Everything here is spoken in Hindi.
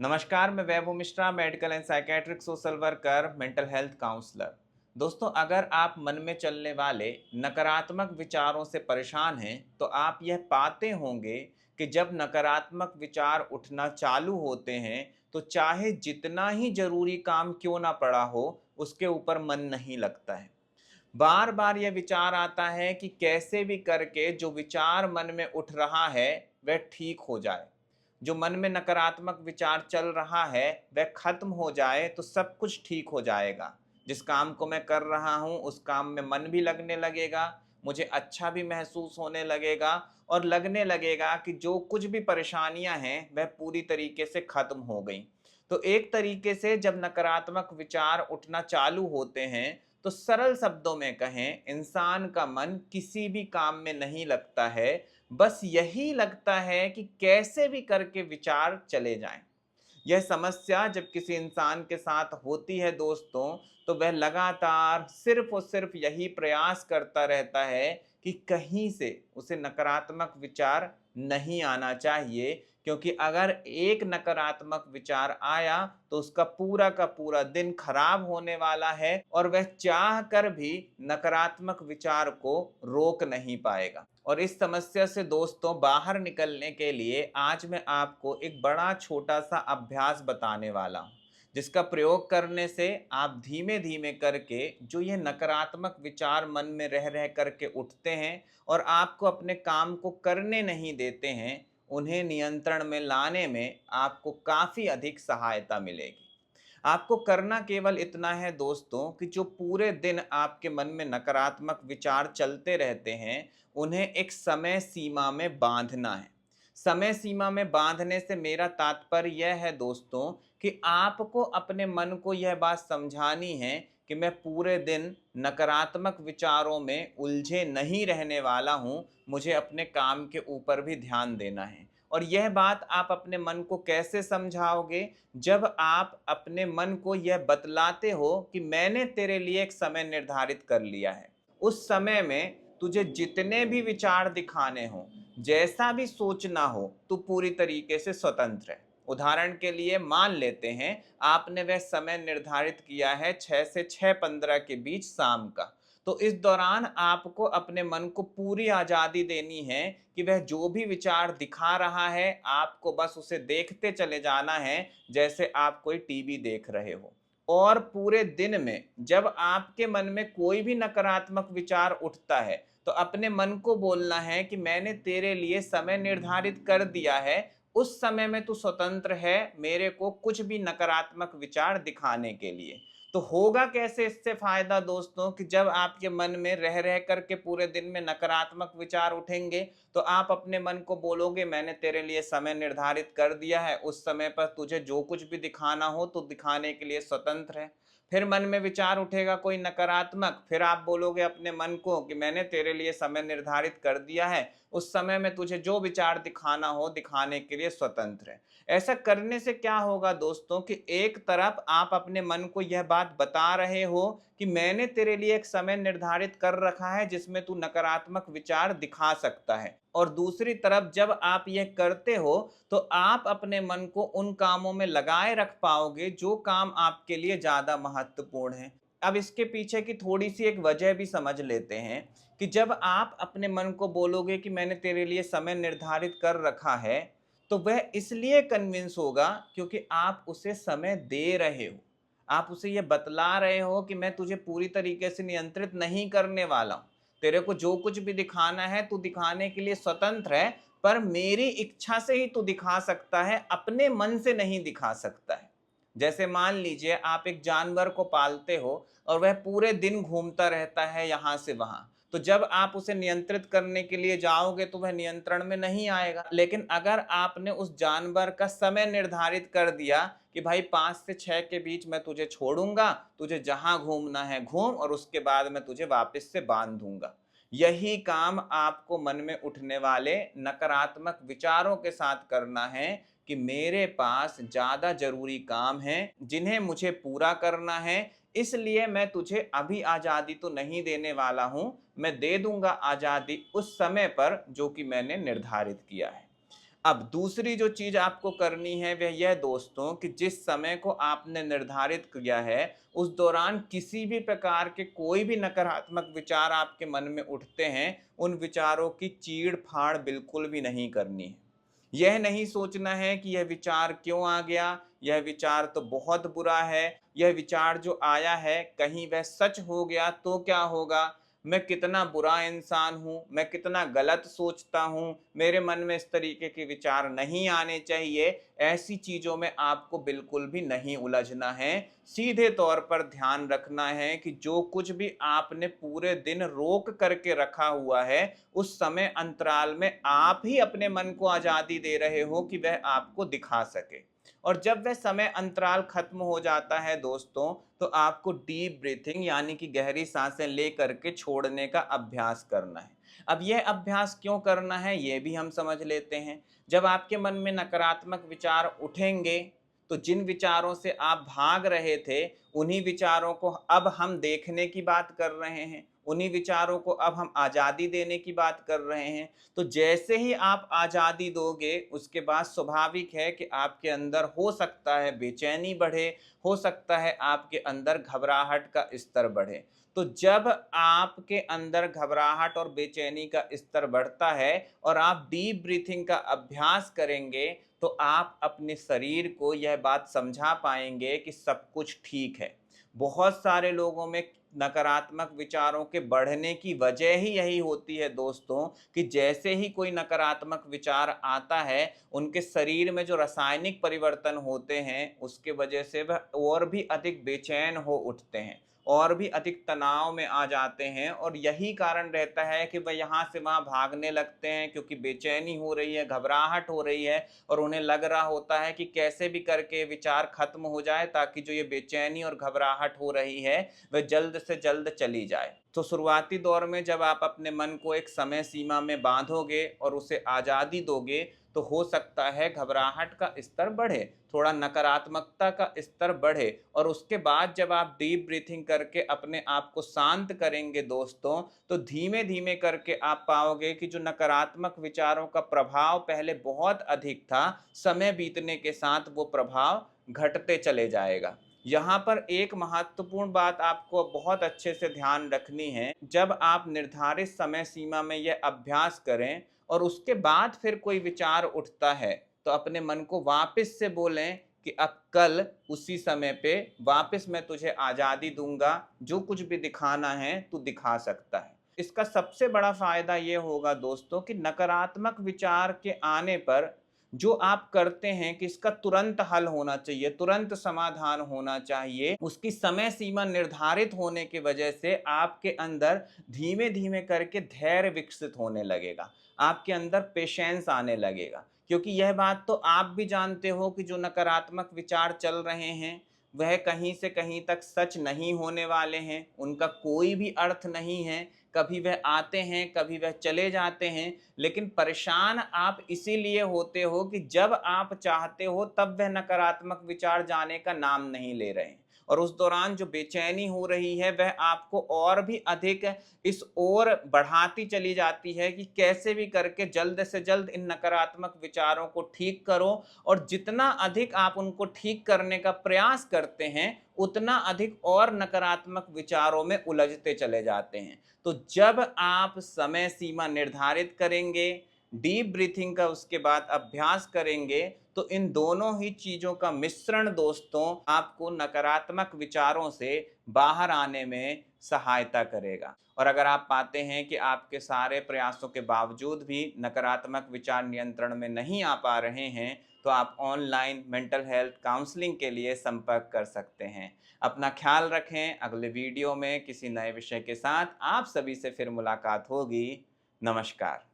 नमस्कार, मैं Vaibhav Mishra, medical and psychiatric social worker, mental health counsellor. दोस्तों, अगर आप मन में चलने वाले नकारात्मक विचारों से परेशान हैं, तो आप यह पाते होंगे कि जब नकारात्मक विचार उठना चालू होते हैं, तो चाहे जितना ही जरूरी काम क्यों ना पड़ा हो, उसके ऊपर मन नहीं लगता है। बार बार यह विचार आता है कि कैसे भी करके जो विचार मन में उठ रहा है वह ठीक हो जाए। जो मन में नकारात्मक विचार चल रहा है वह खत्म हो जाए तो सब कुछ ठीक हो जाएगा। जिस काम को मैं कर रहा हूँ उस काम में मन भी लगने लगेगा, मुझे अच्छा भी महसूस होने लगेगा और लगने लगेगा कि जो कुछ भी परेशानियां हैं वह पूरी तरीके से खत्म हो गई। तो एक तरीके से जब नकारात्मक विचार उठना चालू होते हैं, तो सरल शब्दों में कहें, इंसान का मन किसी भी काम में नहीं लगता है। बस यही लगता है कि कैसे भी करके विचार चले जाएं। यह समस्या जब किसी इंसान के साथ होती है दोस्तों, तो वह लगातार सिर्फ और सिर्फ यही प्रयास करता रहता है कि कहीं से उसे नकारात्मक विचार नहीं आना चाहिए, क्योंकि अगर एक नकारात्मक विचार आया तो उसका पूरा का पूरा दिन खराब होने वाला है और वह चाह कर भी नकारात्मक विचार को रोक नहीं पाएगा। और इस समस्या से दोस्तों बाहर निकलने के लिए आज मैं आपको एक बड़ा छोटा सा अभ्यास बताने वाला हूँ, जिसका प्रयोग करने से आप धीमे धीमे करके जो ये नकारात्मक विचार मन में रह रह करके उठते हैं और आपको अपने काम को करने नहीं देते हैं, उन्हें नियंत्रण में लाने में आपको काफ़ी अधिक सहायता मिलेगी। आपको करना केवल इतना है दोस्तों कि जो पूरे दिन आपके मन में नकारात्मक विचार चलते रहते हैं, उन्हें एक समय सीमा में बांधना है। समय सीमा में बांधने से मेरा तात्पर्य यह है दोस्तों कि आपको अपने मन को यह बात समझानी है कि मैं पूरे दिन नकारात्मक विचारों में उलझे नहीं रहने वाला हूँ, मुझे अपने काम के ऊपर भी ध्यान देना है। और यह बात आप अपने मन को कैसे समझाओगे? जब आप अपने मन को यह बतलाते हो कि मैंने तेरे लिए एक समय निर्धारित कर लिया है। उस समय में तुझे जितने भी विचार दिखाने हो, जैसा भी सोचना हो, तू पूरी तरीके से स्वतंत्र है। उदाहरण के लिए मान लेते हैं आपने वह समय निर्धारित किया है 6 से 6:15 के बीच शाम का। तो इस दौरान आपको अपने मन को पूरी आज़ादी देनी है कि वह जो भी विचार दिखा रहा है, आपको बस उसे देखते चले जाना है, जैसे आप कोई टीवी देख रहे हो। और पूरे दिन में जब आपके मन में कोई भी नकारात्मक विचार उठता है, तो अपने मन को बोलना है कि मैंने तेरे लिए समय निर्धारित कर दिया है, उस समय में तू स्वतंत्र है मेरे को कुछ भी नकारात्मक विचार दिखाने के लिए। तो होगा कैसे इससे फायदा दोस्तों कि जब आपके मन में रह रह करके पूरे दिन में नकारात्मक विचार उठेंगे, तो आप अपने मन को बोलोगे मैंने तेरे लिए समय निर्धारित कर दिया है, उस समय पर तुझे जो कुछ भी दिखाना हो तो दिखाने के लिए स्वतंत्र है। फिर मन में विचार उठेगा कोई नकारात्मक, फिर आप बोलोगे अपने मन को कि मैंने तेरे लिए समय निर्धारित कर दिया है, उस समय में तुझे जो विचार दिखाना हो दिखाने के लिए स्वतंत्र है। ऐसा करने से क्या होगा दोस्तों कि एक तरफ आप अपने मन को यह बात बता रहे हो कि मैंने तेरे लिए एक समय निर्धारित कर रखा है जिसमें तू नकारात्मक विचार दिखा सकता है, और दूसरी तरफ जब आप यह करते हो तो आप अपने मन को उन कामों में लगाए रख पाओगे जो काम आपके लिए ज्यादा महत्वपूर्ण है। अब इसके पीछे की थोड़ी सी एक वजह भी समझ लेते हैं कि जब आप अपने मन को बोलोगे कि मैंने तेरे लिए समय निर्धारित कर रखा है, तो वह इसलिए कन्विंस होगा क्योंकि आप उसे समय दे रहे हो। आप उसे ये बतला रहे हो कि मैं तुझे पूरी तरीके से नियंत्रित नहीं करने वाला हूँ। तेरे को जो कुछ भी दिखाना है तू दिखाने के लिए स्वतंत्र है, पर मेरी इच्छा से ही तू दिखा सकता है, अपने मन से नहीं दिखा सकता है। जैसे मान लीजिए आप एक जानवर को पालते हो और वह पूरे दिन घूमता रहता है यहाँ से वहाँ, तो जब आप उसे नियंत्रित करने के लिए जाओगे तो वह नियंत्रण में नहीं आएगा। लेकिन अगर आपने उस जानवर का समय निर्धारित कर दिया कि भाई 5 से 6 के बीच मैं तुझे छोड़ूंगा, तुझे जहां घूमना है घूम और उसके बाद मैं तुझे वापस से बांध दूंगा। यही काम आपको मन में उठने वाले नकारात्मक विचारों के साथ करना है कि मेरे पास ज्यादा जरूरी काम हैं जिन्हें मुझे पूरा करना है, इसलिए मैं तुझे अभी आजादी तो नहीं देने वाला हूं, मैं दे दूंगा आजादी उस समय पर जो कि मैंने निर्धारित किया है। अब दूसरी जो चीज आपको करनी है वह यह दोस्तों कि जिस समय को आपने निर्धारित किया है उस दौरान किसी भी प्रकार के कोई भी नकारात्मक विचार आपके मन में उठते हैं, उन विचारों की चीड़ फाड़ बिल्कुल भी नहीं करनी है। यह नहीं सोचना है कि यह विचार क्यों आ गया, यह विचार तो बहुत बुरा है, यह विचार जो आया है कहीं वह सच हो गया तो क्या होगा, मैं कितना बुरा इंसान हूँ, मैं कितना गलत सोचता हूँ, मेरे मन में इस तरीके के विचार नहीं आने चाहिए। ऐसी चीज़ों में आपको बिल्कुल भी नहीं उलझना है। सीधे तौर पर ध्यान रखना है कि जो कुछ भी आपने पूरे दिन रोक करके रखा हुआ है, उस समय अंतराल में आप ही अपने मन को आज़ादी दे रहे हो कि वह आपको दिखा सके। और जब वह समय अंतराल खत्म हो जाता है दोस्तों, तो आपको डीप ब्रीथिंग यानी कि गहरी सांसें ले करके छोड़ने का अभ्यास करना है। अब यह अभ्यास क्यों करना है ये भी हम समझ लेते हैं। जब आपके मन में नकारात्मक विचार उठेंगे, तो जिन विचारों से आप भाग रहे थे, उन्हीं विचारों को अब हम देखने की बात कर रहे हैं, उन्हीं विचारों को अब हम आज़ादी देने की बात कर रहे हैं। तो जैसे ही आप आज़ादी दोगे, उसके बाद स्वाभाविक है कि आपके अंदर हो सकता है बेचैनी बढ़े, हो सकता है आपके अंदर घबराहट का स्तर बढ़े। तो जब आपके अंदर घबराहट और बेचैनी का स्तर बढ़ता है और आप डीप ब्रीथिंग का अभ्यास करेंगे, तो आप अपने शरीर को यह बात समझा पाएंगे कि सब कुछ ठीक है। बहुत सारे लोगों में नकारात्मक विचारों के बढ़ने की वजह ही यही होती है दोस्तों, कि जैसे ही कोई नकारात्मक विचार आता है, उनके शरीर में जो रासायनिक परिवर्तन होते हैं, उसके वजह से वह और भी अधिक बेचैन हो उठते हैं, और भी अधिक तनाव में आ जाते हैं, और यही कारण रहता है कि वह यहाँ से वहाँ भागने लगते हैं, क्योंकि बेचैनी हो रही है, घबराहट हो रही है, और उन्हें लग रहा होता है कि कैसे भी करके विचार खत्म हो जाए ताकि जो ये बेचैनी और घबराहट हो रही है वह जल्द से जल्द चली जाए। तो शुरुआती दौर में जब आप अपने मन को एक समय सीमा में बांधोगे और उसे आज़ादी दोगे, तो हो सकता है घबराहट का स्तर बढ़े, थोड़ा नकारात्मकता का स्तर बढ़े, और उसके बाद जब आप डीप ब्रीथिंग करके अपने आप को शांत करेंगे दोस्तों, तो धीमे धीमे करके आप पाओगे कि जो नकारात्मक विचारों का प्रभाव पहले बहुत अधिक था, समय बीतने के साथ वो प्रभाव घटते चले जाएगा। यहाँ पर एक महत्वपूर्ण बात आपको बहुत अच्छे से ध्यान रखनी है। जब आप निर्धारित समय सीमा में यह अभ्यास करें और उसके बाद फिर कोई विचार उठता है, तो अपने मन को वापस से बोलें कि अब कल उसी समय पे वापस मैं तुझे आज़ादी दूंगा, जो कुछ भी दिखाना है तू दिखा सकता है। इसका सबसे बड़ा फायदा ये होगा दोस्तों कि नकारात्मक विचार के आने पर जो आप करते हैं कि इसका तुरंत हल होना चाहिए, तुरंत समाधान होना चाहिए, उसकी समय सीमा निर्धारित होने की वजह से आपके अंदर धीमे धीमे करके धैर्य विकसित होने लगेगा, आपके अंदर पेशेंस आने लगेगा। क्योंकि यह बात तो आप भी जानते हो कि जो नकारात्मक विचार चल रहे हैं वह कहीं से कहीं तक सच नहीं होने वाले हैं, उनका कोई भी अर्थ नहीं है, कभी वह आते हैं कभी वह चले जाते हैं। लेकिन परेशान आप इसीलिए होते हो कि जब आप चाहते हो तब वह नकारात्मक विचार जाने का नाम नहीं ले रहे हैं, और उस दौरान जो बेचैनी हो रही है वह आपको और भी अधिक इस ओर बढ़ाती चली जाती है कि कैसे भी करके जल्द से जल्द इन नकारात्मक विचारों को ठीक करो। और जितना अधिक आप उनको ठीक करने का प्रयास करते हैं, उतना अधिक और नकारात्मक विचारों में उलझते चले जाते हैं। तो जब आप समय सीमा निर्धारित करेंगे, डीप ब्रीथिंग का उसके बाद अभ्यास करेंगे, तो इन दोनों ही चीजों का मिश्रण दोस्तों आपको नकारात्मक विचारों से बाहर आने में सहायता करेगा। और अगर आप पाते हैं कि आपके सारे प्रयासों के बावजूद भी नकारात्मक विचार नियंत्रण में नहीं आ पा रहे हैं, तो आप ऑनलाइन मेंटल हेल्थ काउंसलिंग के लिए संपर्क कर सकते हैं। अपना ख्याल रखें। अगले वीडियो में किसी नए विषय के साथ आप सभी से फिर मुलाकात होगी। नमस्कार।